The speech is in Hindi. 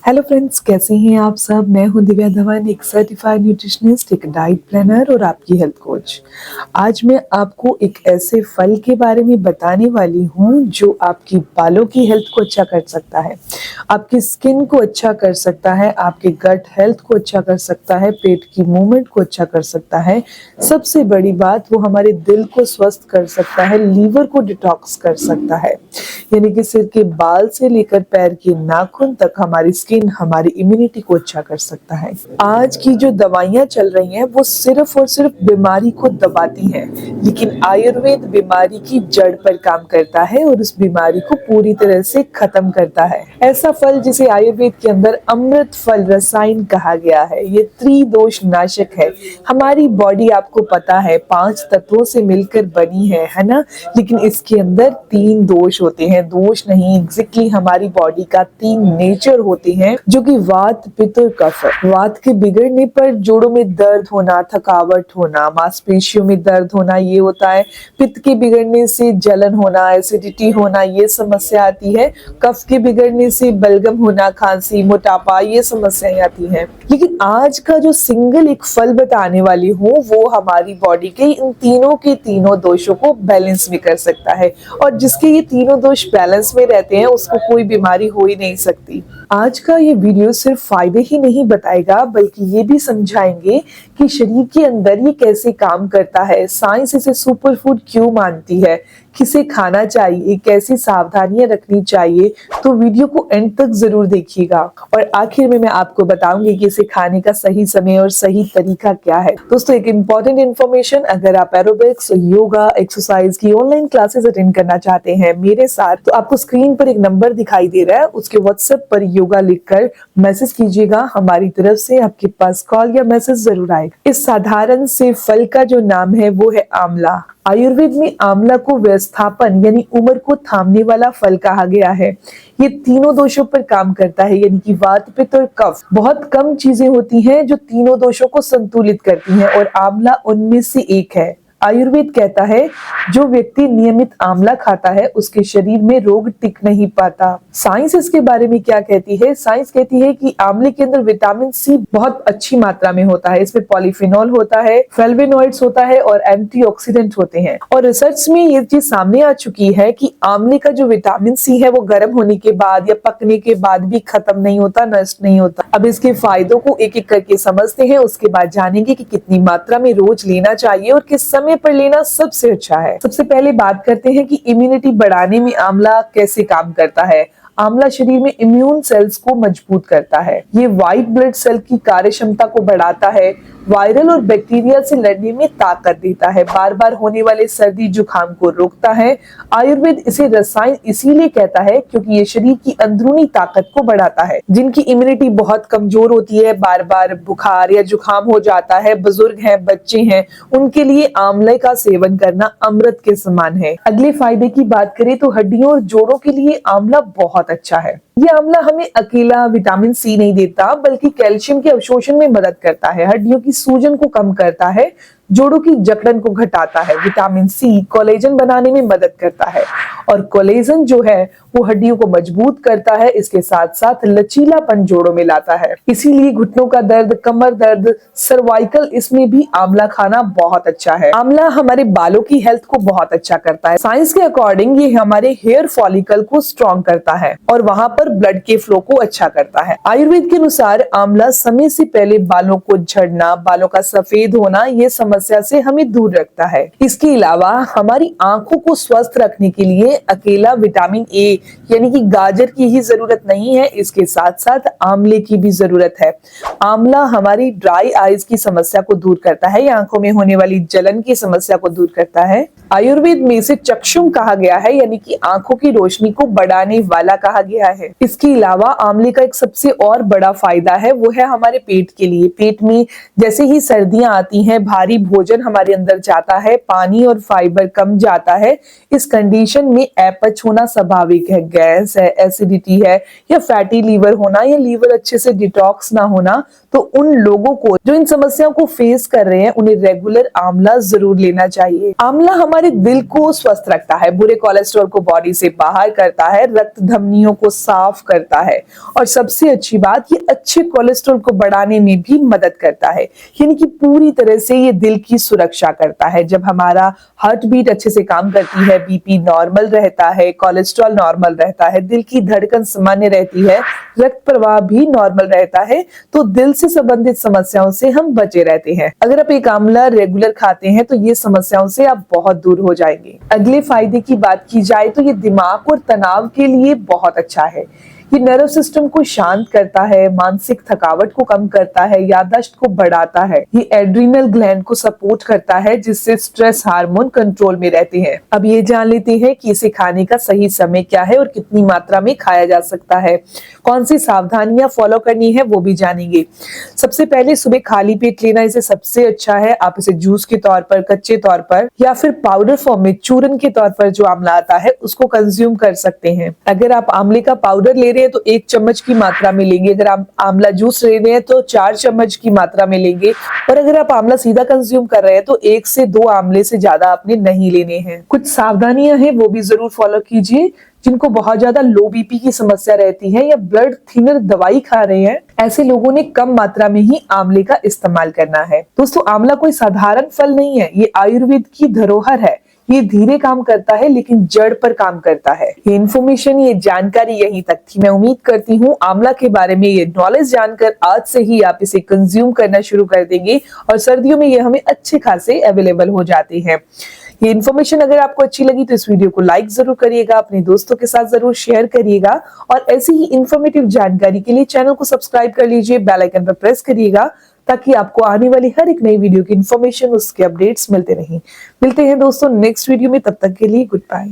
हेलो फ्रेंड्स, कैसे हैं आप सब। मैं हूं दिव्या धवन, एक सर्टिफाइड न्यूट्रिशनिस्ट, एक डाइट प्लानर और आपकी हेल्थ कोच। आज मैं आपको एक ऐसे फल के बारे में बताने वाली हूं जो आपकी बालों की हेल्थ को अच्छा कर सकता है, आपकी स्किन को अच्छा कर सकता है, आपके गट हेल्थ को अच्छा कर सकता है, पेट की मूवमेंट को अच्छा कर सकता है। सबसे बड़ी बात, वो हमारे दिल को स्वस्थ कर सकता है, लीवर को डिटॉक्स कर सकता है। यानी कि सिर के बाल से लेकर पैर के नाखून तक हमारी स्किन हमारी इम्यूनिटी को अच्छा कर सकता है। आज की जो दवाइयां चल रही हैं वो सिर्फ और सिर्फ बीमारी को दबाती हैं, लेकिन आयुर्वेद बीमारी की जड़ पर काम करता है और उस बीमारी को पूरी तरह से खत्म करता है। ऐसा फल जिसे आयुर्वेद के अंदर अमृत फल रसायन कहा गया है, ये त्रिदोष नाशक है। हमारी बॉडी, आपको पता है, 5 तत्वों से मिलकर बनी है ना, लेकिन इसके अंदर 3 दोष होते हैं। दोष नहीं, एग्जैक्टली हमारी बॉडी का 3 नेचर होते हैं, जो कि वात, पित्त और कफ है। वात के बिगड़ने पर जोड़ों में दर्द होना, थकावट होना, मांसपेशियों में दर्द होना, ये होता है। पित्त के बिगड़ने से जलन होना, एसिडिटी होना, ये समस्या आती है। कफ के बिगड़ने से बलगम होना, खांसी, मोटापा, ये समस्याएं आती हैं। लेकिन आज का जो सिंगल एक फल बताने वाली हूँ, वो हमारी बॉडी के इन तीनों के तीनों दोषों को बैलेंस भी कर सकता है, और जिसके ये तीनों दोष बैलेंस में रहते हैं उसको कोई बीमारी हो ही नहीं सकती। आज का ये वीडियो सिर्फ फायदे ही नहीं बताएगा, बल्कि ये भी समझाएंगे कि शरीर के अंदर ये कैसे काम करता है, साइंस इसे सुपर फूड क्यों मानती है, किसे खाना चाहिए, कैसी सावधानियां रखनी चाहिए। तो वीडियो को एंड तक जरूर देखिएगा, और आखिर में मैं आपको बताऊंगी कि इसे खाने का सही समय और सही तरीका क्या है। दोस्तों, एक इम्पॉर्टेंट इन्फॉर्मेशन, अगर आप एरोबिक्स, योगा, एक्सरसाइज की ऑनलाइन क्लासेस अटेंड करना चाहते हैं मेरे साथ, तो आपको स्क्रीन पर एक नंबर दिखाई दे रहा है, उसके व्हाट्सएप पर योगा लिखकर मैसेज कीजिएगा। हमारी तरफ से आपके पास कॉल या मैसेज जरूर आएगा। इस साधारण से फल का जो नाम है वो है आंवला। आयुर्वेद में आंवला को व्यवस्थापन यानी उम्र को थामने वाला फल कहा गया है। ये तीनों दोषों पर काम करता है, यानी कि वात, पित्त और कफ। बहुत कम चीजें होती हैं जो तीनों दोषों को संतुलित करती हैं, और आंवला उनमें से एक है। आयुर्वेद कहता है, जो व्यक्ति नियमित आंवला खाता है उसके शरीर में रोग टिक नहीं पाता। साइंस इसके बारे में क्या कहती है? साइंस कहती है कि आंवले के अंदर विटामिन सी बहुत अच्छी मात्रा में होता है। इसमें पॉलीफिनॉल होता है, फ्लेवोनॉइड्स होता है और एंटीऑक्सीडेंट होते हैं। और रिसर्च में ये चीज सामने आ चुकी है कि आंवले का जो विटामिन सी है वो गर्म होने के बाद या पकने के बाद भी खत्म नहीं होता, नष्ट नहीं होता। अब इसके फायदों को एक एक करके समझते हैं, उसके बाद जानेंगे कि कितनी मात्रा में रोज लेना चाहिए और किस समय पर लेना सबसे अच्छा है। सबसे पहले बात करते हैं कि इम्यूनिटी बढ़ाने में आंवला कैसे काम करता है। आंवला शरीर में इम्यून सेल्स को मजबूत करता है। ये व्हाइट ब्लड सेल की कार्य क्षमता को बढ़ाता है, वायरल और बैक्टीरिया से लड़ने में ताकत देता है, बार बार होने वाले सर्दी जुकाम को रोकता है। आयुर्वेद इसे रसायन इसीलिए कहता है क्योंकि ये शरीर की अंदरूनी ताकत को बढ़ाता है। जिनकी इम्यूनिटी बहुत कमजोर होती है, बार बार बुखार या जुकाम हो जाता है, बुजुर्ग हैं, बच्चे हैं, उनके लिए आंवले का सेवन करना अमृत के समान है। अगले फायदे की बात करें तो हड्डियों और जोड़ों के लिए आंवला बहुत अच्छा है। ये आंवला हमें अकेला विटामिन सी नहीं देता, बल्कि कैल्शियम के अवशोषण में मदद करता है, हड्डियों की सूजन को कम करता है, जोड़ों की जकड़न को घटाता है। विटामिन सी कोलेजन बनाने में मदद करता है, और कोलेजन जो है वो हड्डियों को मजबूत करता है, इसके साथ साथ लचीलापन जोड़ों में लाता है। इसीलिए घुटनों का दर्द, कमर दर्द, सर्वाइकल, इसमें भी आंवला खाना बहुत अच्छा है। आंवला हमारे बालों की हेल्थ को बहुत अच्छा करता है। साइंस के अकॉर्डिंग ये हमारे हेयर फॉलिकल को स्ट्रॉन्ग करता है और वहां पर ब्लड के फ्लो को अच्छा करता है। आयुर्वेद के अनुसार आंवला समय से पहले बालों को झड़ना, बालों का सफेद होना, ये समस्या से हमें दूर रखता है। इसके अलावा हमारी आंखों को स्वस्थ रखने के लिए अकेला विटामिन ए यानी कि गाजर की ही जरूरत नहीं है, इसके साथ साथ आंवले की भी जरूरत है। आंवला हमारी ड्राई आईज की समस्या को दूर करता है, या आंखों में होने वाली जलन की समस्या को दूर करता है। आयुर्वेद में इसे चक्षुम कहा गया है, यानी कि आंखों की रोशनी को बढ़ाने वाला कहा गया है। इसके अलावा आंवले का एक सबसे और बड़ा फायदा है, वो है हमारे पेट के लिए। पेट में जैसे ही सर्दियां आती हैं, भारी भोजन हमारे अंदर जाता है, पानी और फाइबर कम जाता है, इस कंडीशन में अपच होना स्वाभाविक है। गैस है, एसिडिटी है या फैटी लीवर होना या लीवर अच्छे से डिटॉक्स ना होना, तो उन लोगों को जो इन समस्याओं को फेस कर रहे हैं उन्हें रेगुलर आंवला जरूर लेना चाहिए। आंवला हमारे दिल को स्वस्थ रखता है, बुरे कोलेस्ट्रॉल को बॉडी से बाहर करता है, रक्त धमनियों को साफ करता है और सबसे अच्छी बात, ये अच्छे कोलेस्ट्रॉल को बढ़ाने में भी मदद करता है। यानी कि पूरी तरह से ये दिल की सुरक्षा करता है। जब हमारा हार्ट बीट अच्छे से काम करती है, बीपी नॉर्मल रहता है, कोलेस्ट्रॉल नॉर्मल रहता है, दिल की धड़कन सामान्य रहती है, रक्त प्रवाह भी नॉर्मल रहता है, तो दिल से संबंधित समस्याओं से हम बचे रहते हैं। अगर आप एक आंवला रेगुलर खाते हैं तो ये समस्याओं से आप बहुत दूर हो जाएंगे। अगले फायदे की बात की जाए तो ये दिमाग और तनाव के लिए बहुत अच्छा है। ये नर्व सिस्टम को शांत करता है, मानसिक थकावट को कम करता है, याददाश्त को बढ़ाता है, ये एड्रिनल ग्लैंड को सपोर्ट करता है जिससे स्ट्रेस हार्मोन कंट्रोल में रहते हैं। अब ये जान लेते हैं कि इसे खाने का सही समय क्या है और कितनी मात्रा में खाया जा सकता है, कौन सी सावधानियां फॉलो करनी है वो भी जानेंगे। सबसे पहले सुबह खाली पेट लेना इसे सबसे अच्छा है। आप इसे जूस के तौर पर, कच्चे तौर पर या फिर पाउडर फॉर्म में चूरन के तौर पर जो आंवला आता है उसको कंज्यूम कर सकते हैं। अगर आप आंवले का पाउडर ले रहे हैं तो 1 चम्मच की मात्रा में लेंगे, अगर आप आंवला जूस ले रहे हैं तो 4 चम्मच की मात्रा में लेंगे, और अगर आप आंवला सीधा कंज्यूम कर रहे हैं तो 1 से 2 आंवले से ज्यादा आपने नहीं लेने हैं। कुछ सावधानियां हैं वो भी जरूर फॉलो कीजिए। जिनको बहुत ज्यादा लो बीपी की समस्या रहती है या ब्लड थिनर दवाई खा रहे हैं, ऐसे लोगों ने कम मात्रा में ही आंवले का इस्तेमाल करना है। दोस्तों, आंवला कोई साधारण फल नहीं है, ये आयुर्वेद की धरोहर है। ये धीरे काम करता है लेकिन जड़ पर काम करता है। ये इन्फॉर्मेशन, ये जानकारी यहीं तक थी। मैं उम्मीद करती हूँ आंवला के बारे में ये नॉलेज जानकर आज से ही आप इसे कंज्यूम करना शुरू कर देंगे और सर्दियों में ये हमें अच्छे खासे अवेलेबल हो जाते हैं। ये इन्फॉर्मेशन अगर आपको अच्छी लगी तो इस वीडियो को लाइक जरूर करिएगा, अपने दोस्तों के साथ जरूर शेयर करिएगा और ऐसी ही इन्फॉर्मेटिव जानकारी के लिए चैनल को सब्सक्राइब कर लीजिए, बेल आइकन पर प्रेस करिएगा ताकि आपको आने वाली हर एक नई वीडियो की इन्फॉर्मेशन, उसके अपडेट्स मिलते रहें। मिलते हैं दोस्तों नेक्स्ट वीडियो में, तब तक के लिए गुड बाय।